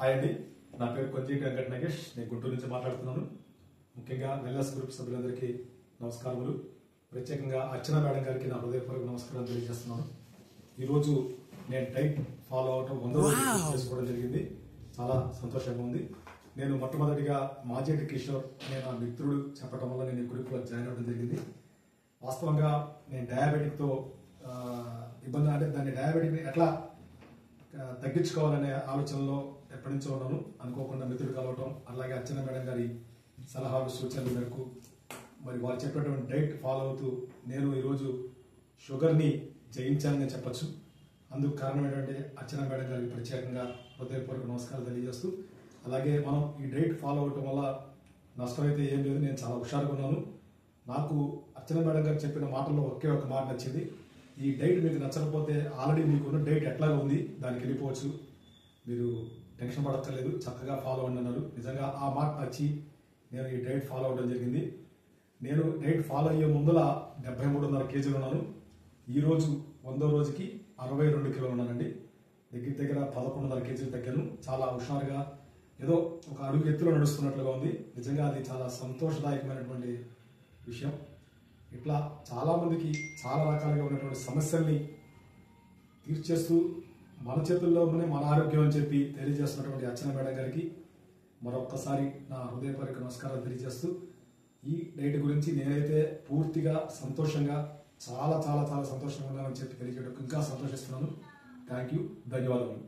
Hi అండి, నా పేరు కొంజేటి వెంకట నాగేష్. నేను గుంటూరు నుంచి మాట్లాడుతున్నాను. ముఖ్యంగా వెల్నెస్ గ్రూప్ సభ్యులందరికీ నమస్కారములు. ప్రత్యేకంగా అర్చన మేడం గారికి నా హృదయపూర్వక నమస్కారం తెలియజేస్తున్నాను. ఈరోజు నేను డైట్ ఫాలో అవటం 100 రోజులు చేసుకోవడం జరిగింది. చాలా సంతోషంగా ఉంది. నేను మొట్టమొదటిగా మాజేటి కిషోర్ అనే నా మిత్రుడు చెప్పడం వల్ల నేను ఈ గ్రూప్లో జాయిన్ అవ్వడం జరిగింది. వాస్తవంగా నేను డయాబెటిక్తో ఇబ్బంది, అంటే దాన్ని డయాబెటిక్ని ఎట్లా తగ్గించుకోవాలనే ఆలోచనలో ఎప్పటి నుంచో ఉన్నాను. అనుకోకుండా మిత్రుడు కలవటం, అలాగే అర్చన మేడం గారి సలహాలు సూచనల మేరకు మరి వారు చెప్పేటువంటి డైట్ ఫాలో అవుతూ నేను ఈరోజు షుగర్ని జయించాలని చెప్పచ్చు. అందుకు కారణం ఏంటంటే అర్చన మేడం గారికి ప్రత్యేకంగా హృదయపూర్వక నమస్కారాలు తెలియజేస్తూ, అలాగే మనం ఈ డైట్ ఫాలో అవటం వల్ల నష్టం అయితే ఏం లేదు. నేను చాలా హుషారుగా ఉన్నాను. నాకు అర్చన మేడం గారు చెప్పిన మాటల్లో ఒకే ఒక మాట నచ్చింది. ఈ డైట్ మీకు నచ్చకపోతే ఆల్రెడీ మీకున్న డైట్ ఎట్లాగా ఉంది, దానికి వెళ్ళిపోవచ్చు, మీరు టెన్షన్ పడక్కర్లేదు, చక్కగా ఫాలో అవ్వండి అన్నారు. నిజంగా ఆ మాట నచ్చి నేను ఈ డైట్ ఫాలో అవ్వడం జరిగింది. నేను డైట్ ఫాలో అయ్యే ముందల 73.5 కేజీలు ఉన్నాను. ఈరోజు 100వ రోజుకి 62 కిలోలు ఉన్నానండి. దగ్గర 11.5 కేజీలు తగ్గాను. చాలా హుషారుగా ఏదో ఒక అడుగు ఎత్తులో నడుస్తున్నట్లుగా ఉంది. నిజంగా అది చాలా సంతోషదాయకమైనటువంటి విషయం. ఇట్లా చాలామందికి చాలా రకాలుగా ఉన్నటువంటి సమస్యల్ని తీర్చేస్తూ మన చేతుల్లోనే మన ఆరోగ్యం అని చెప్పి తెలియజేస్తున్నటువంటి అర్చన మేడం గారికి మరొక్కసారి నా హృదయపూర్వక నమస్కారాలు తెలియజేస్తూ, ఈ డైట్ గురించి నేనైతే పూర్తిగా సంతోషంగా చాలా చాలా చాలా సంతోషంగా ఉన్నానని చెప్పి తెలియజేయడం ఇంకా సంతోషిస్తున్నాను. థ్యాంక్ యూ, ధన్యవాదాలు.